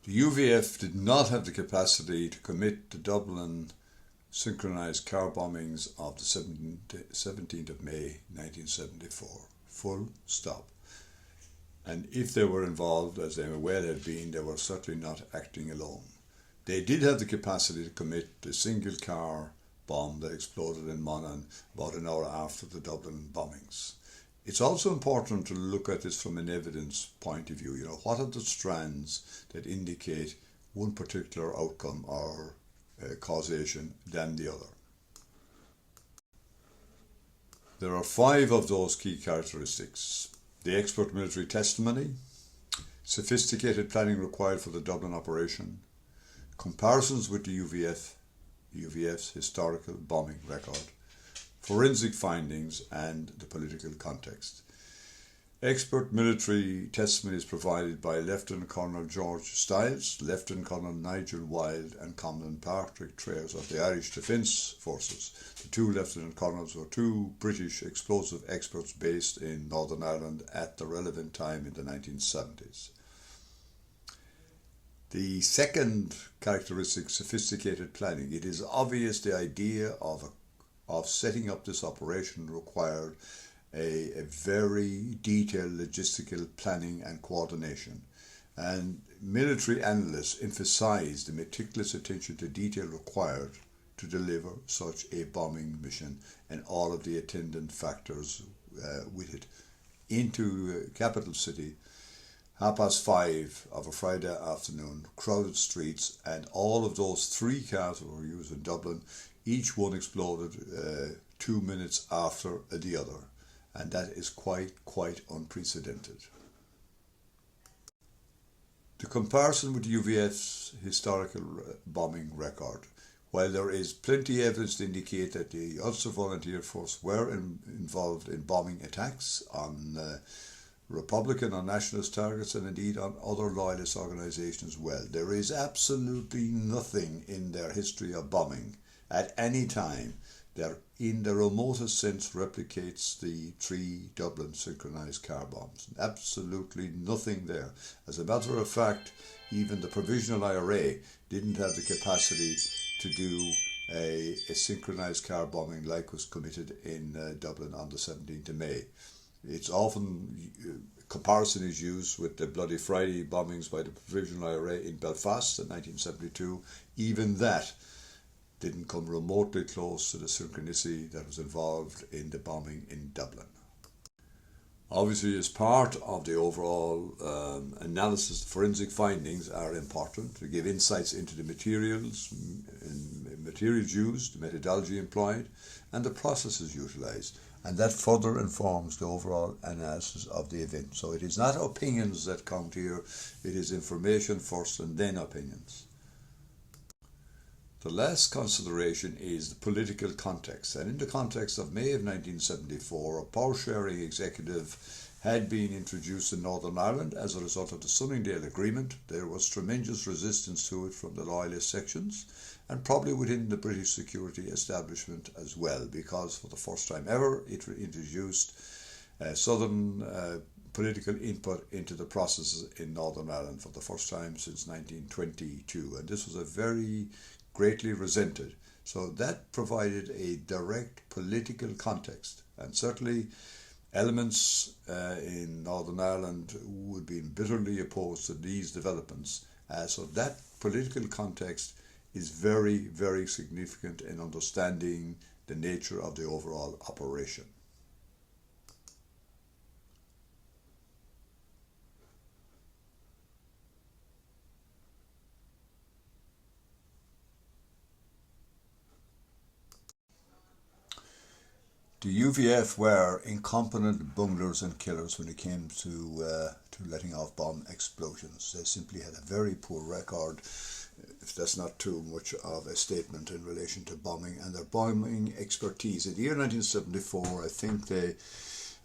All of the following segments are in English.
The UVF did not have the capacity to commit the Dublin synchronised car bombings of the 17th of May 1974. Full stop. And if they were involved, as they well had been, they were certainly not acting alone. They did have the capacity to commit the single car bomb that exploded in Monaghan about an hour after the Dublin bombings. It's also important to look at this from an evidence point of view. You know, what are the strands that indicate one particular outcome or causation than the other? There are 5 of those key characteristics. The expert military testimony, sophisticated planning required for the Dublin operation, comparisons with the UVF's historical bombing record, forensic findings, and the political context. Expert military testimony is provided by Lieutenant Colonel George Stiles, Lieutenant Colonel Nigel Wilde, and Commandant Patrick Traers of the Irish Defence Forces. The 2 Lieutenant Colonels were 2 British explosive experts based in Northern Ireland at the relevant time in the 1970s. The second characteristic, sophisticated planning. It is obvious the idea of setting up this operation required a very detailed logistical planning and coordination. And military analysts emphasized the meticulous attention to detail required to deliver such a bombing mission and all of the attendant factors with it into capital city, 5:30 of a Friday afternoon, crowded streets, and all of those 3 cars that were used in Dublin, each one exploded 2 minutes after the other, and that is quite unprecedented. The comparison with the UVF's historical bombing record. While there is plenty of evidence to indicate that the Ulster Volunteer Force were involved in bombing attacks on Republican or nationalist targets and indeed on other loyalist organisations as well, there is absolutely nothing in their history of bombing at any time that in the remotest sense replicates the 3 Dublin synchronised car bombs. Absolutely nothing there. As a matter of fact, even the Provisional IRA didn't have the capacity to do a synchronised car bombing like was committed in Dublin on the 17th of May. It's often, comparison is used with the Bloody Friday bombings by the Provisional IRA in Belfast in 1972. Even that didn't come remotely close to the synchronicity that was involved in the bombing in Dublin. Obviously, as part of the overall analysis, the forensic findings are important to give insights into the materials used, the methodology employed, and the processes utilised. And that further informs the overall analysis of the event. So it is not opinions that count here, it is information first and then opinions. The last consideration is the political context, and in the context of May of 1974, a power-sharing executive had been introduced in Northern Ireland as a result of the Sunningdale Agreement. There was tremendous resistance to it from the loyalist sections and probably within the British security establishment as well, because for the first time ever it introduced southern political input into the processes in Northern Ireland for the first time since 1922, and this was a very greatly resented. So that provided a direct political context, and certainly elements in Northern Ireland would be bitterly opposed to these developments. So that political context is very, very significant in understanding the nature of the overall operation. The UVF were incompetent bunglers and killers when it came to letting off bomb explosions. They simply had a very poor record, if that's not too much of a statement in relation to bombing and their bombing expertise. In the year 1974, I think they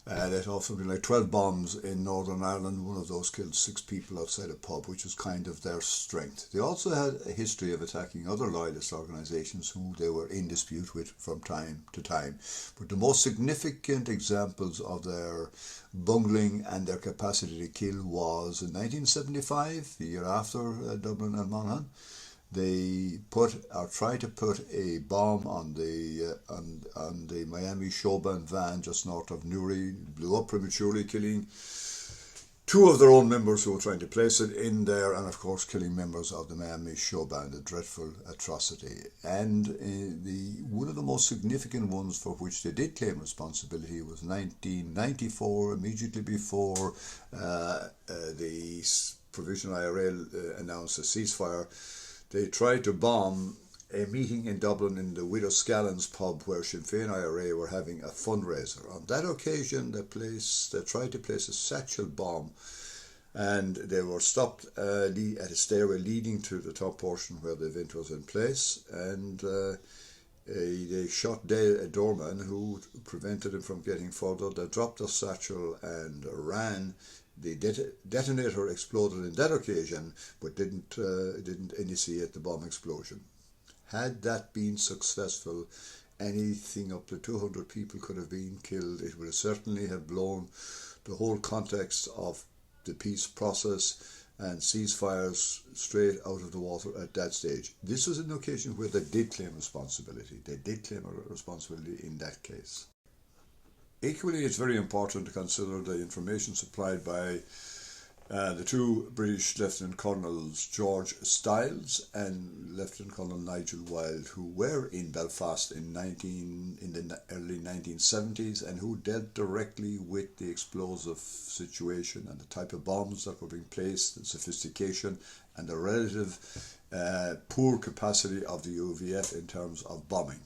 They had something like 12 bombs in Northern Ireland. One of those killed 6 people outside a pub, which was kind of their strength. They also had a history of attacking other loyalist organisations who they were in dispute with from time to time. But the most significant examples of their bungling and their capacity to kill was in 1975, the year after Dublin and Monaghan. They tried to put a bomb on the Miami showband van just north of Newry. Blew up prematurely, killing 2 of their own members who were trying to place it in there, and of course killing members of the Miami showband. A dreadful atrocity. And one of the most significant ones for which they did claim responsibility was 1994, immediately before the Provisional IRA announced a ceasefire. They tried to bomb a meeting in Dublin in the Widow Scallon's pub where Sinn Féin IRA were having a fundraiser. On that occasion, they tried to place a satchel bomb, and they were stopped at a stairway leading to the top portion where the event was in place, and they shot dead a doorman who prevented him from getting further. They dropped the satchel and ran. The detonator exploded in that occasion, but didn't initiate the bomb explosion. Had that been successful, anything up to 200 people could have been killed. It would certainly have blown the whole context of the peace process and ceasefires straight out of the water at that stage. This was an occasion where they did claim responsibility. They did claim a responsibility in that case. Equally, it's very important to consider the information supplied by the 2 British Lieutenant Colonels George Stiles and Lieutenant Colonel Nigel Wilde, who were in Belfast in the early 1970s and who dealt directly with the explosive situation and the type of bombs that were being placed, the sophistication and the relative poor capacity of the UVF in terms of bombing.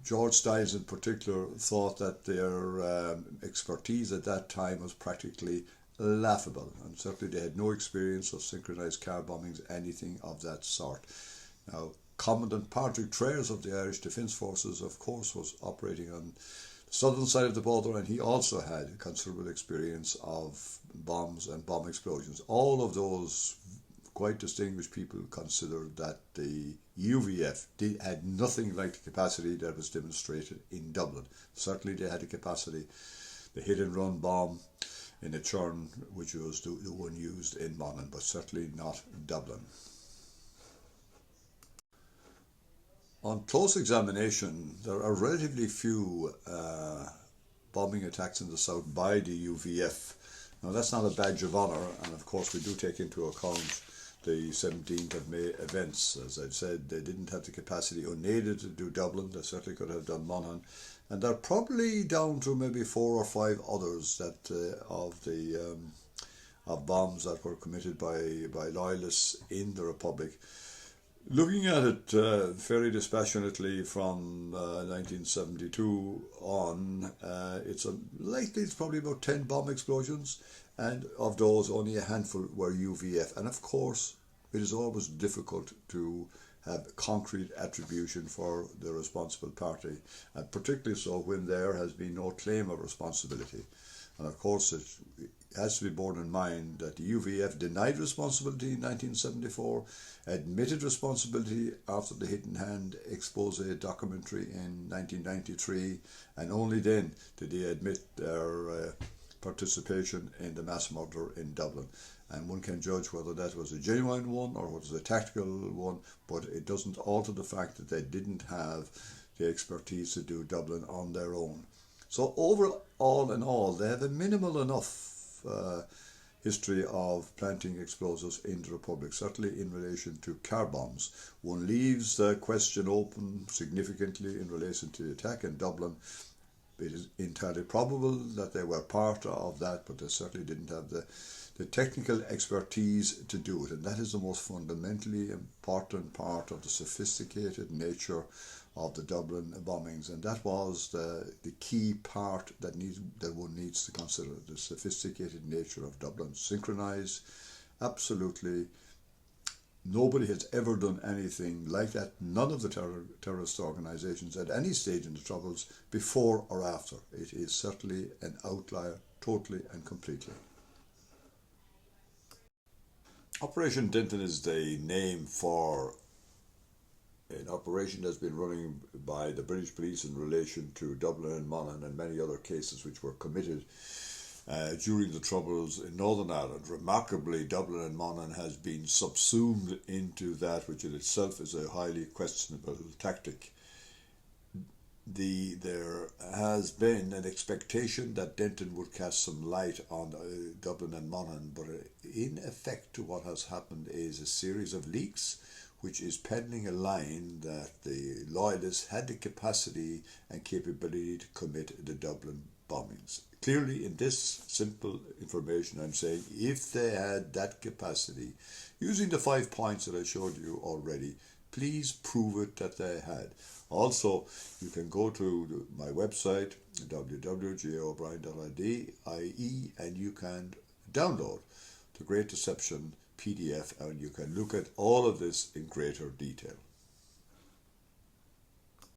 George Stiles in particular thought that their expertise at that time was practically laughable, and certainly they had no experience of synchronised car bombings, anything of that sort. Now, Commandant Patrick Traers of the Irish Defence Forces, of course, was operating on the southern side of the border, and he also had considerable experience of bombs and bomb explosions. All of those quite distinguished people considered that the UVF had nothing like the capacity that was demonstrated in Dublin. Certainly they had the capacity, the hit and run bomb in a churn, which was the one used in Monaghan, but certainly not Dublin. On close examination, there are relatively few bombing attacks in the south by the UVF. Now that's not a badge of honour, and of course we do take into account the 17th of May events. As I've said, they didn't have the capacity unaided to do Dublin. They certainly could have done Monaghan, and they're probably down to maybe 4 or 5 others that of bombs that were committed by loyalists in the Republic. Looking at it very dispassionately from 1972 on, it's probably about 10 bomb explosions, and of those only a handful were UVF. And of course it is always difficult to have concrete attribution for the responsible party, and particularly so when there has been no claim of responsibility. And of course it has to be borne in mind that the UVF denied responsibility in 1974, admitted responsibility after the Hidden Hand expose documentary in 1993, and only then did they admit their participation in the mass murder in Dublin. And one can judge whether that was a genuine one or was a tactical one, but it doesn't alter the fact that they didn't have the expertise to do Dublin on their own. So overall in all, they have a minimal enough history of planting explosives in the Republic, certainly in relation to car bombs. One leaves the question open significantly in relation to the attack in Dublin. It is entirely probable that they were part of that, but they certainly didn't have the technical expertise to do it, and that is the most fundamentally important part of the sophisticated nature of the Dublin bombings, and that was the key part that one needs to consider, the sophisticated nature of Dublin. Synchronised, absolutely Nobody has ever done anything like that. None of the terrorist organisations at any stage in the Troubles, before or after. It is certainly an outlier, totally and completely. Operation Denton is the name for an operation that's been running by the British police in relation to Dublin and Monaghan and many other cases which were committed during the Troubles in Northern Ireland. Remarkably, Dublin and Monaghan has been subsumed into that, which in itself is a highly questionable tactic. There has been an expectation that Denton would cast some light on Dublin and Monaghan, but in effect what has happened is a series of leaks which is peddling a line that the loyalists had the capacity and capability to commit the Dublin bombings. Clearly, in this simple information, I'm saying if they had that capacity, using the 5 points that I showed you already, please prove it that they had. Also, you can go to my website, www.jobrien.ie, and you can download the Great Deception PDF, and you can look at all of this in greater detail.